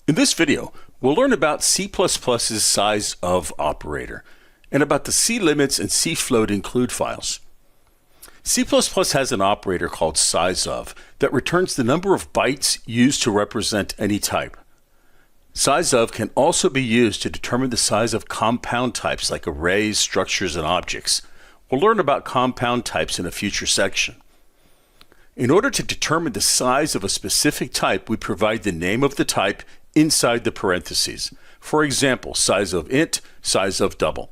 In this video, we'll learn about C++'s sizeof operator and about the C limits and C float include files. C++ has an operator called sizeof that returns the number of bytes used to represent any type. Sizeof can also be used to determine the size of compound types like arrays, structures, and objects. We'll learn about compound types in a future section. In order to determine the size of a specific type, we provide the name of the type inside the parentheses. For example, size of int, size of double.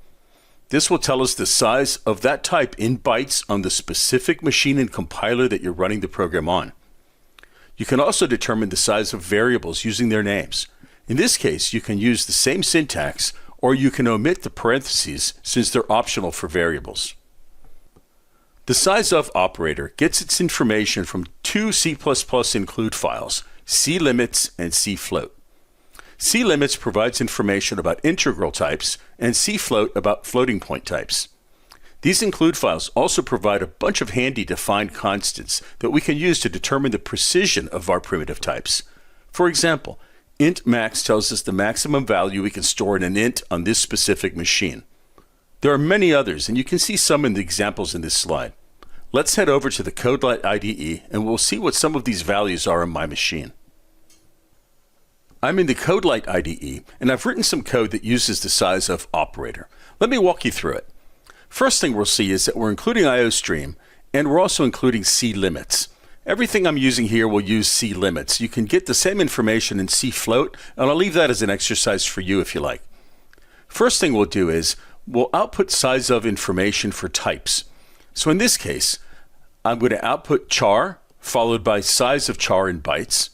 This will tell us the size of that type in bytes on the specific machine and compiler that you're running the program on. You can also determine the size of variables using their names. In this case, you can use the same syntax, or you can omit the parentheses since they're optional for variables. The sizeof operator gets its information from two C++ include files, C limits and C float. C limits provides information about integral types and C float about floating point types. These include files also provide a bunch of handy defined constants that we can use to determine the precision of our primitive types. For example, int max tells us the maximum value we can store in an int on this specific machine. There are many others, and you can see some in the examples in this slide. Let's head over to the CodeLight IDE and we'll see what some of these values are on my machine. I'm in the CodeLight IDE, and I've written some code that uses the sizeof operator. Let me walk you through it. First thing we'll see is that we're including IOStream, and we're also including C limits. Everything I'm using here will use C limits. You can get the same information in C float, and I'll leave that as an exercise for you if you like. First thing we'll do is we'll output sizeof information for types. So in this case, I'm going to output char, followed by size of char in bytes,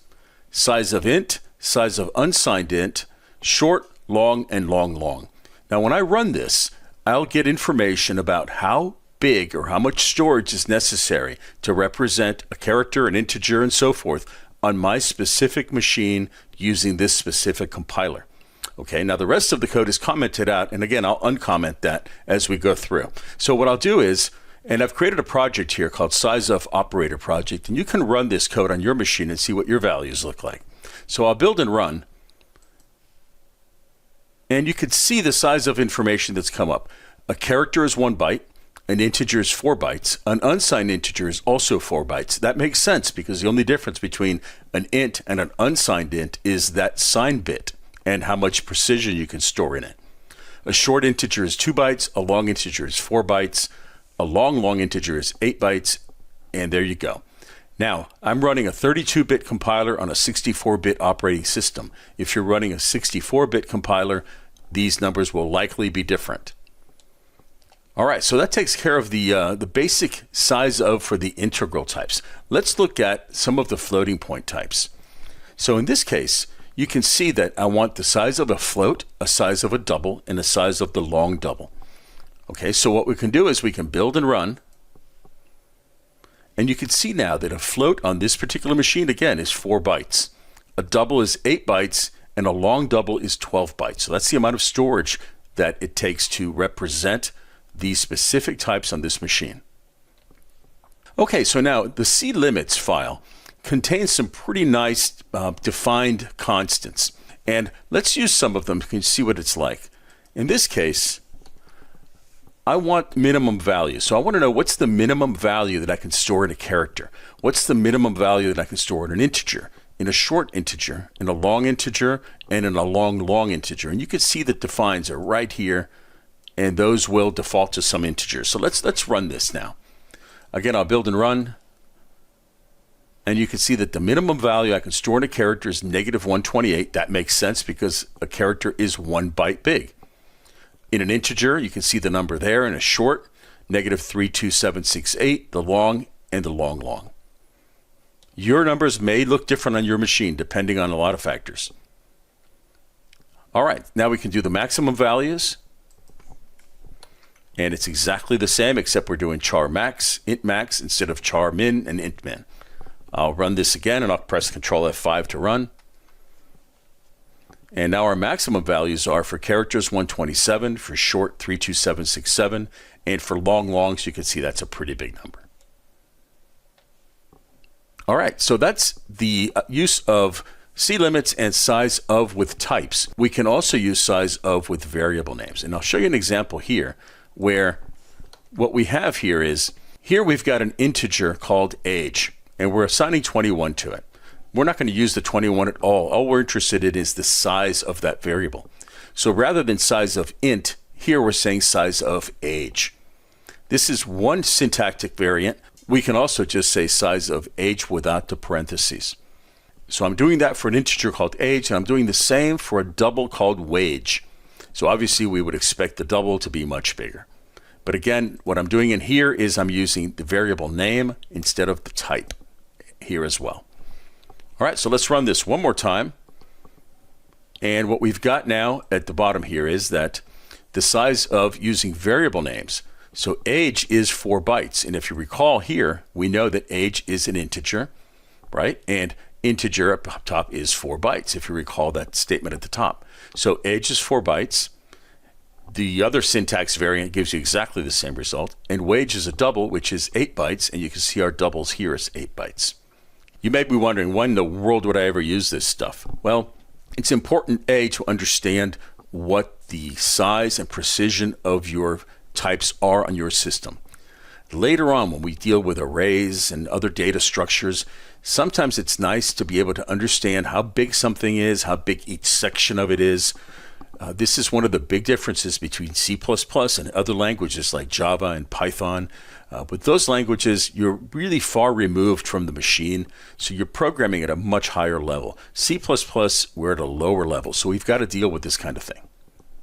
size of int, size of unsigned int, short, long, and long, long. Now when I run this, I'll get information about how big or how much storage is necessary to represent a character, an integer, and so forth on my specific machine using this specific compiler. Okay, now the rest of the code is commented out, and again, I'll uncomment that as we go through. So what I'll do is, and I've created a project here called sizeof operator project, and you can run this code on your machine and see what your values look like. So I'll build and run, and you can see the size of information that's come up. A character is 1 byte, an integer is 4 bytes, an unsigned integer is also 4 bytes. That makes sense because the only difference between an int and an unsigned int is that sign bit and how much precision you can store in it. A short integer is 2 bytes, a long integer is 4 bytes, a long integer is 8 bytes, and there you go. Now, I'm running a 32-bit compiler on a 64-bit operating system. If you're running a 64-bit compiler, these numbers will likely be different. All right, so that takes care of the basic sizeof for the integral types. Let's look at some of the floating point types. So in this case, you can see that I want the size of a float, a size of a double, and a size of the long double. Okay, so what we can do is we can build and run. And you can see now that a float on this particular machine, again, is 4 bytes. A double is 8 bytes, and a long double is 12 bytes. So that's the amount of storage that it takes to represent these specific types on this machine. Okay, so now the C limits file contains some pretty nice defined constants. And let's use some of them. You can see what it's like. In this case, I want minimum value. So I want to know what's the minimum value that I can store in a character. What's the minimum value that I can store in an integer, in a short integer, in a long integer, and in a long integer. And you can see that defines are right here, and those will default to some integers. So let's run this now. Again, I'll build and run. And you can see that the minimum value I can store in a character is -128. That makes sense because a character is 1 byte big. In an integer, you can see the number there. In a short, -32768, the long, and the long. Your numbers may look different on your machine depending on a lot of factors. All right, now we can do the maximum values. And it's exactly the same except we're doing char max, int max instead of char min and int min. I'll run this again and I'll press Control F5 to run. And now our maximum values are for characters 127, for short 32767, and for longs you can see that's a pretty big number. All right, so that's the use of C limits and size of with types. We can also use size of with variable names. And I'll show you an example here where what we have here is, here we've got an integer called age, and we're assigning 21 to it. We're not going to use the 21 at all. All we're interested in is the size of that variable. So rather than size of int, here we're saying size of age. This is one syntactic variant. We can also just say size of age without the parentheses. So I'm doing that for an integer called age, and I'm doing the same for a double called wage. So obviously we would expect the double to be much bigger. But again, what I'm doing in here is I'm using the variable name instead of the type here as well. All right, so let's run this one more time. And what we've got now at the bottom here is that the size of using variable names. So age is 4 bytes. And if you recall here, we know that age is an integer, right? And integer up top is 4 bytes, if you recall that statement at the top. So age is 4 bytes. The other syntax variant gives you exactly the same result. And wage is a double, which is 8 bytes. And you can see our doubles here is 8 bytes. You may be wondering, when in the world would I ever use this stuff? Well, it's important, A, to understand what the size and precision of your types are on your system. Later on, when we deal with arrays and other data structures, sometimes it's nice to be able to understand how big something is, how big each section of it is. This is one of the big differences between C++ and other languages like Java and Python. With those languages, you're really far removed from the machine, so you're programming at a much higher level. C++, we're at a lower level, so we've got to deal with this kind of thing.